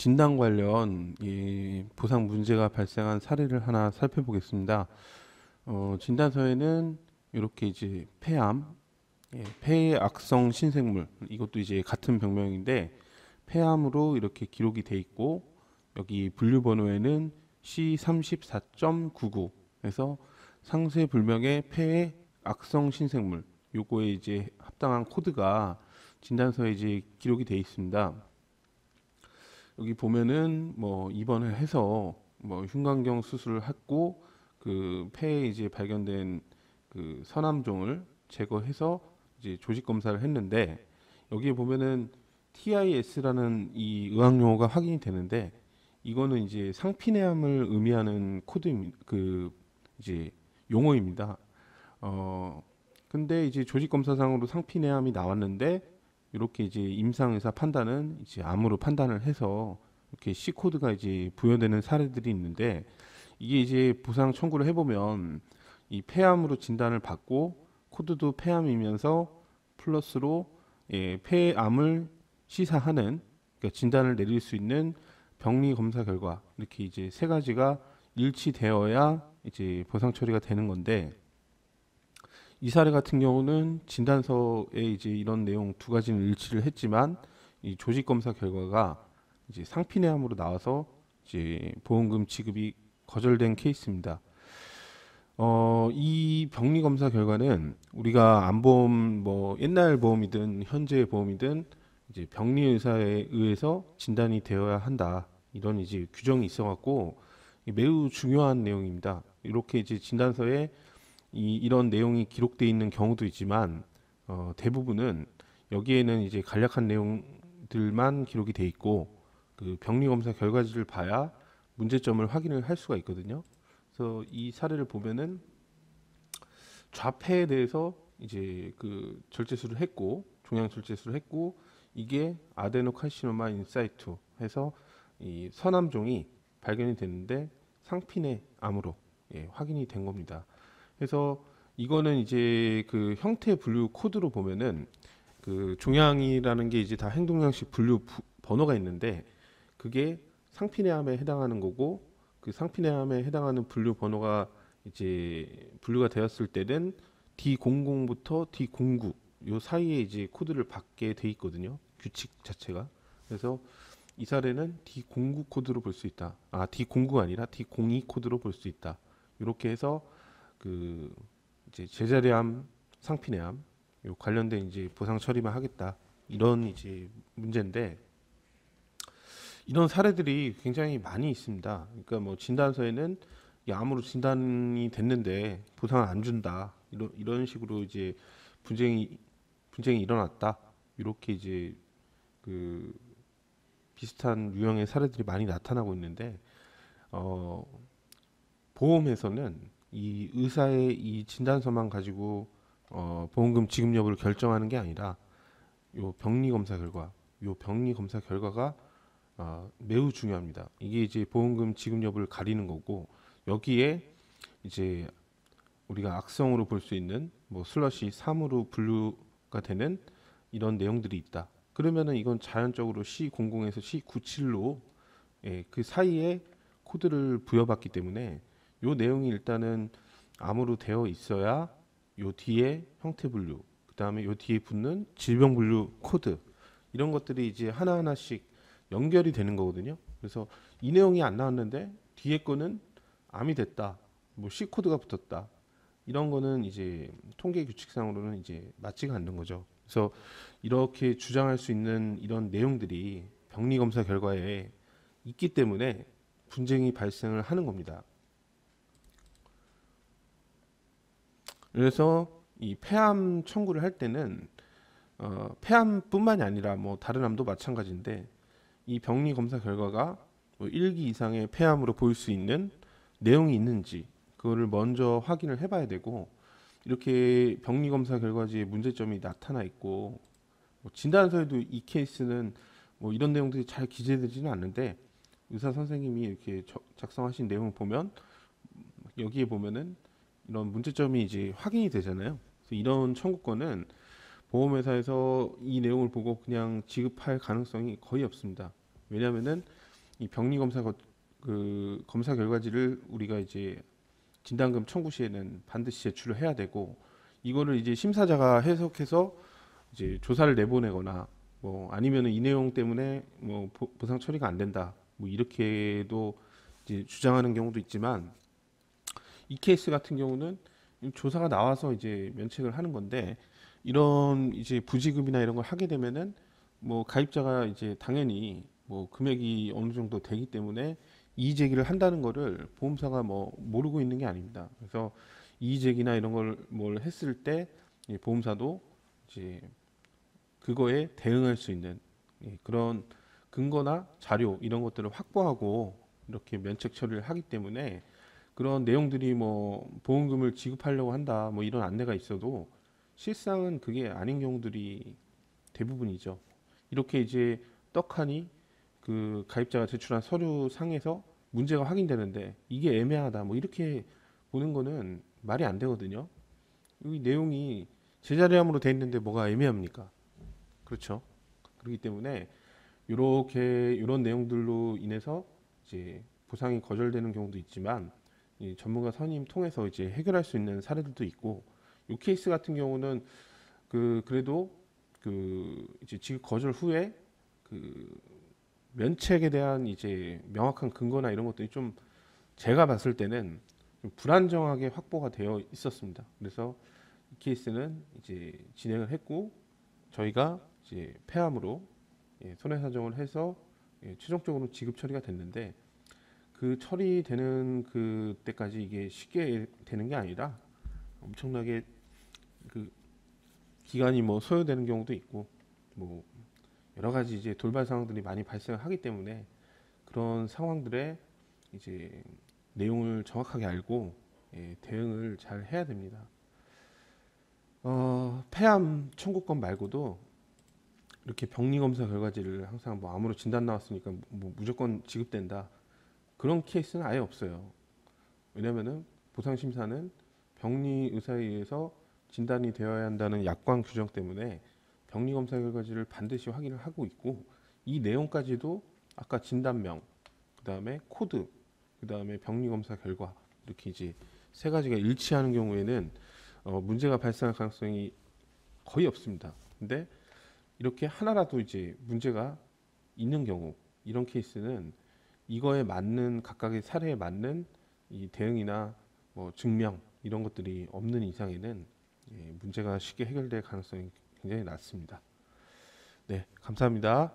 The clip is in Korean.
진단 관련 이 보상 문제가 발생한 사례를 하나 살펴보겠습니다. 진단서에는 이렇게 이제 폐암, 폐악성 신생물, 이것도 이제 같은 병명인데 폐암으로 이렇게 기록이 돼 있고, 여기 분류번호에는 C34.99 해서 상세불명의 폐악성 신생물, 요거에 이제 합당한 코드가 진단서에 이제 기록이 돼 있습니다. 여기 보면은 뭐 입원을 해서 뭐 흉곽경 수술을 했고, 그 폐에 이제 발견된 그 선암종을 제거해서 이제 조직 검사를 했는데, 여기에 보면은 TIS라는 이 의학 용어가 확인이 되는데, 이거는 이제 상피내암을 의미하는 코드입니다. 그 이제 용어입니다. 어 근데 이제 조직 검사상으로 상피내암이 나왔는데, 이렇게 이제 임상의사 판단은 이제 암으로 판단을 해서 이렇게 C 코드가 이제 부여되는 사례들이 있는데, 이게 이제 보상 청구를 해보면 이 폐암으로 진단을 받고 코드도 폐암이면서 플러스로 폐암을 시사하는, 그러니까 진단을 내릴 수 있는 병리 검사 결과, 이렇게 이제 세 가지가 일치되어야 이제 보상 처리가 되는 건데, 이 사례 같은 경우는 진단서에 이제 이런 내용 두 가지는 일치를 했지만 이 조직 검사 결과가 이제 상피내암으로 나와서 이제 보험금 지급이 거절된 케이스입니다. 이 병리 검사 결과는 우리가 암보험, 뭐 옛날 보험이든 현재 보험이든 이제 병리 의사에 의해서 진단이 되어야 한다, 이런 이제 규정이 있어갖고 매우 중요한 내용입니다. 이렇게 이제 진단서에 이런 내용이 기록되어 있는 경우도 있지만, 대부분은 여기에는 이제 간략한 내용들만 기록이 돼 있고, 그 병리 검사 결과지를 봐야 문제점을 확인을 할 수가 있거든요. 그래서 이 사례를 보면은 좌폐에 대해서 이제 그 절제술을 했고, 종양 절제술을 했고, 이게 아데노카시노마 인사이투 해서 이 선암종이 발견이 됐는데 상피내 암으로 확인이 된 겁니다. 그래서 이거는 이제 그 형태 분류 코드로 보면은 그 종양이라는 게 이제 다 행동양식 분류 번호가 있는데, 그게 상피내암에 해당하는 거고, 그 상피내암에 해당하는 분류 번호가 이제 분류가 되었을 때는 D00부터 D09 요 사이에 이제 코드를 받게 돼 있거든요, 규칙 자체가. 그래서 이 사례는 D09 코드로 볼 수 있다. D09가 아니라 D02 코드로 볼 수 있다. 이렇게 해서 그 이제 제자리암, 상피내암 요 관련된 이제 보상 처리만 하겠다, 이런 이제 문제인데, 이런 사례들이 굉장히 많이 있습니다. 그러니까 뭐 진단서에는 이 암으로 진단이 됐는데 보상을 안 준다, 이런 식으로 이제 분쟁이 일어났다, 이렇게 이제 그 비슷한 유형의 사례들이 많이 나타나고 있는데, 어, 보험에서는 이 의사의 이 진단서만 가지고 보험금 지급 여부를 결정하는 게 아니라 요 병리 검사 결과, 요 병리 검사 결과가 매우 중요합니다. 이게 이제 보험금 지급 여부를 가리는 거고, 여기에 이제 우리가 악성으로 볼 수 있는 뭐 슬러시 3으로 분류가 되는 이런 내용들이 있다. 그러면은 이건 자연적으로 C00에서 C97로 그 사이에 코드를 부여받기 때문에 요 내용이 일단은 암으로 되어 있어야 요 뒤에 형태 분류, 그 다음에 요 뒤에 붙는 질병 분류 코드, 이런 것들이 이제 하나하나씩 연결이 되는 거거든요. 그래서 이 내용이 안 나왔는데 뒤에 거는 암이 됐다, 뭐 C 코드가 붙었다, 이런 거는 이제 통계 규칙상으로는 이제 맞지가 않는 거죠. 그래서 이렇게 주장할 수 있는 이런 내용들이 병리 검사 결과에 있기 때문에 분쟁이 발생을 하는 겁니다. 그래서 이 폐암 청구를 할 때는 폐암뿐만이 아니라 뭐 다른 암도 마찬가지인데, 이 병리 검사 결과가 뭐 1기 이상의 폐암으로 보일 수 있는 내용이 있는지 그거를 먼저 확인을 해봐야 되고, 이렇게 병리 검사 결과지에 문제점이 나타나 있고 뭐 진단서에도 이 케이스는 뭐 이런 내용들이 잘 기재되지는 않는데, 의사 선생님이 이렇게 작성하신 내용을 보면 여기에 보면은 이런 문제점이 이제 확인이 되잖아요. 그래서 이런 청구권은 보험회사에서 이 내용을 보고 그냥 지급할 가능성이 거의 없습니다. 왜냐하면은 이 병리 검사 그 검사 결과지를 우리가 이제 진단금 청구 시에는 반드시 제출을 해야 되고, 이거를 이제 심사자가 해석해서 이제 조사를 내보내거나 뭐 아니면은 이 내용 때문에 뭐 보상 처리가 안 된다 뭐 이렇게도 이제 주장하는 경우도 있지만, 이 케이스 같은 경우는 조사가 나와서 이제 면책을 하는 건데, 이런 이제 부지급이나 이런 걸 하게 되면은 뭐 가입자가 이제 당연히 뭐 금액이 어느 정도 되기 때문에 이의 제기를 한다는 거를 보험사가 뭐 모르고 있는 게 아닙니다. 그래서 이의 제기나 이런 걸 뭘 했을 때 이 보험사도 이제 그거에 대응할 수 있는 그런 근거나 자료 이런 것들을 확보하고 이렇게 면책 처리를 하기 때문에, 그런 내용들이 뭐 보험금을 지급하려고 한다 뭐 이런 안내가 있어도 실상은 그게 아닌 경우들이 대부분이죠. 이렇게 이제 떡하니 그 가입자가 제출한 서류 상에서 문제가 확인되는데 이게 애매하다 뭐 이렇게 보는 거는 말이 안 되거든요. 이 내용이 제자리함으로 돼 있는데 뭐가 애매합니까? 그렇죠. 그렇기 때문에 이렇게 이런 내용들로 인해서 이제 보상이 거절되는 경우도 있지만, 이 전문가 선임 통해서 이제 해결할 수 있는 사례들도 있고, 이 케이스 같은 경우는 그래도 그 이제 지급 거절 후에 그 면책에 대한 이제 명확한 근거나 이런 것들이 좀 제가 봤을 때는 좀 불안정하게 확보가 되어 있었습니다. 그래서 이 케이스는 이제 진행을 했고, 저희가 이제 폐암으로 손해사정을 해서 최종적으로 지급 처리가 됐는데, 그 처리되는 그때까지 이게 쉽게 되는 게 아니라 엄청나게 그 기간이 뭐 소요되는 경우도 있고 뭐 여러 가지 이제 돌발 상황들이 많이 발생하기 때문에, 그런 상황들에 이제 내용을 정확하게 알고 대응을 잘 해야 됩니다. 폐암 청구권 말고도 이렇게 병리 검사 결과지를 항상 뭐 암으로 진단 나왔으니까 뭐 무조건 지급된다 그런 케이스는 아예 없어요. 왜냐면은 보상 심사는 병리 의사에 의해서 진단이 되어야 한다는 약관 규정 때문에 병리 검사 결과지를 반드시 확인을 하고 있고, 이 내용까지도 아까 진단명, 그다음에 코드, 그다음에 병리 검사 결과 이렇게 이제 세 가지가 일치하는 경우에는 문제가 발생할 가능성이 거의 없습니다. 근데 이렇게 하나라도 이제 문제가 있는 경우, 이런 케이스는 이거에 맞는 각각의 사례에 맞는 이 대응이나 뭐 증명 이런 것들이 없는 이상에는 문제가 쉽게 해결될 가능성이 굉장히 낮습니다. 네, 감사합니다.